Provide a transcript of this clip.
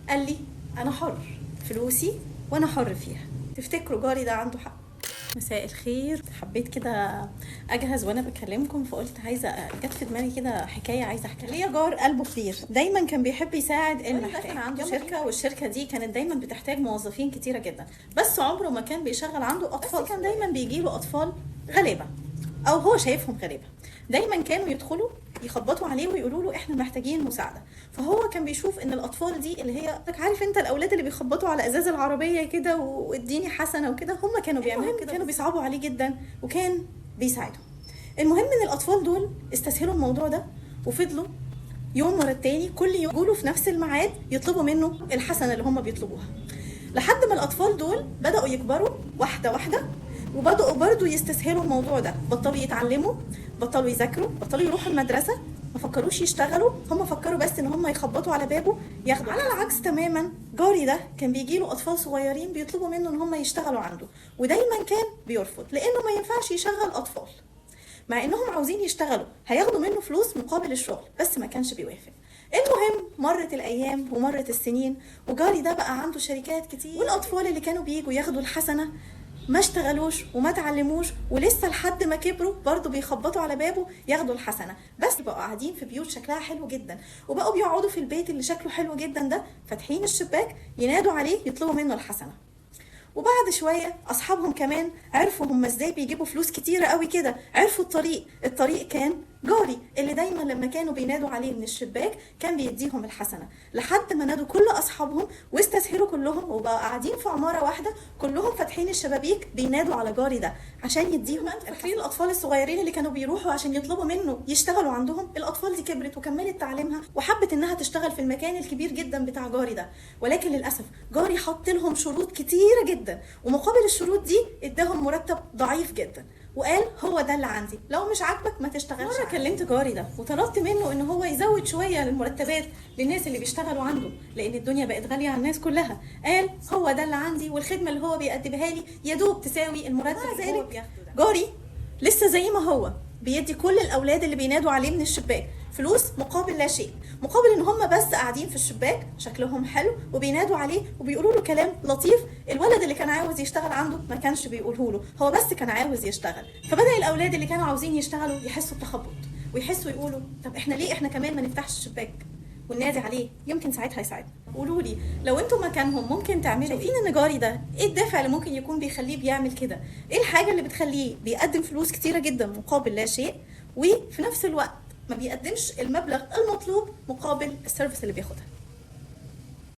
قال لي انا حر، فلوسي وانا حر فيها. تفتكروا جاري ده عنده حق؟ مساء الخير. حبيت كده اجهز وانا بكلمكم، فقلت عايزه، جت في دماغي كده حكايه عايزه احكيها. ليا جار قلبه كبير، دايما كان بيحب يساعد المحتاج. كان عنده شركه، والشركه دي كانت دايما بتحتاج موظفين كتيره جدا، بس عمره ما كان بيشغل عنده اطفال. كان دايما بيجي له اطفال غلابه، او هو شايفهم غلابه. دايما كانوا يدخلوا يخبطوا عليه ويقولوا له احنا محتاجين مساعده. فهو كان بيشوف ان الاطفال دي اللي هي، عارف انت الاولاد اللي بيخبطوا على ازاز العربيه كده واديني حسنه وكده، هم كانوا بيعملوا كده، كانوا بيصعبوا عليه جدا وكان بيساعدهم. المهم ان الاطفال دول استسهلوا الموضوع ده، وفضلوا يوم ورا التاني كل يوم يقولوا في نفس الميعاد يطلبوا منه الحسنه اللي هم بيطلبوها، لحد ما الاطفال دول بداوا يكبروا واحده واحده، وبداوا برضو يستسهلوا الموضوع ده. بطلوا يتعلموا، بطلوا يذاكروا، بطلوا يروحوا المدرسه، ما فكروش يشتغلوا، هم فكروا بس ان هم يخبطوا على بابه ياخدوا. على العكس تماما، جاري ده كان بيجي له اطفال صغيرين بيطلبوا منه ان هم يشتغلوا عنده، ودايما كان بيرفض لانه ما ينفعش يشغل اطفال، مع انهم عاوزين يشتغلوا، هياخدوا منه فلوس مقابل الشغل، بس ما كانش بيوافق. المهم مرت الايام ومرت السنين، وجاري ده بقى عنده شركات كتير، والاطفال اللي كانوا بييجوا ياخدوا الحسنه ما اشتغلوش وما تعلموش، ولسه لحد ما كبروا برضو بيخبطوا على بابه ياخدوا الحسنه، بس بقوا قاعدين في بيوت شكلها حلو جدا، وبقوا بيقعدوا في البيت اللي شكله حلو جدا ده، فاتحين الشباك ينادوا عليه يطلبوا منه الحسنه. وبعد شويه اصحابهم كمان عرفوا هم ازاي بيجيبوا فلوس كتيره قوي كده، عرفوا الطريق كان جاري اللي دايما لما كانوا بينادوا عليه من الشباك كان بيديهم الحسنه، لحد ما نادوا كل اصحابهم واستسهلوا كلهم، وبقوا قاعدين في عماره واحده كلهم فاتحين الشبابيك بينادوا على جاري ده عشان يديهم. انتوا فاكرين الاطفال الصغيرين اللي كانوا بيروحوا عشان يطلبوا منه يشتغلوا عندهم؟ الاطفال دي كبرت وكملت تعليمها وحبت انها تشتغل في المكان الكبير جدا بتاع جاري ده، ولكن للاسف جاري حط لهم شروط كتيره جدا، ومقابل الشروط دي اداهم مرتب ضعيف جدا، وقال هو ده اللي عندي، لو مش عاجبك ما تشتغلش. مره كلمت جاري ده وطلبت منه ان هو يزود شويه المرتبات للناس اللي بيشتغلوا عنده، لان الدنيا بقت غاليه على الناس كلها. قال هو ده اللي عندي، والخدمه اللي هو بيقدمها لي يا دوب تساوي المرتب اللي هو بياخده ده. جاري لسه زي ما هو بيدي كل الاولاد اللي بينادوا عليه من الشباك فلوس مقابل لا شيء، مقابل ان هم بس قاعدين في الشباك شكلهم حلو وبينادوا عليه وبيقولوا له كلام لطيف. الولد اللي كان عاوز يشتغل عنده ما كانش بيقوله له، هو بس كان عاوز يشتغل. فبدأ الاولاد اللي كانوا عاوزين يشتغلوا يحسوا بتخبط، ويحسوا يقولوا طب احنا ليه احنا كمان ما نفتحش الشباك وننادي عليه، يمكن ساعتها يساعدنا. قولوا لي لو انتم مكانهم ممكن تعملوا ايه؟ شايفين ان جاري ده ايه الدافع اللي ممكن يكون بيخليه بيعمل كده؟ ايه الحاجه اللي بتخليه بيقدم فلوس كتيره جدا مقابل لا شيء، وفي نفس الوقت ما بيقدمش المبلغ المطلوب مقابل السيرفيس اللي بياخدها؟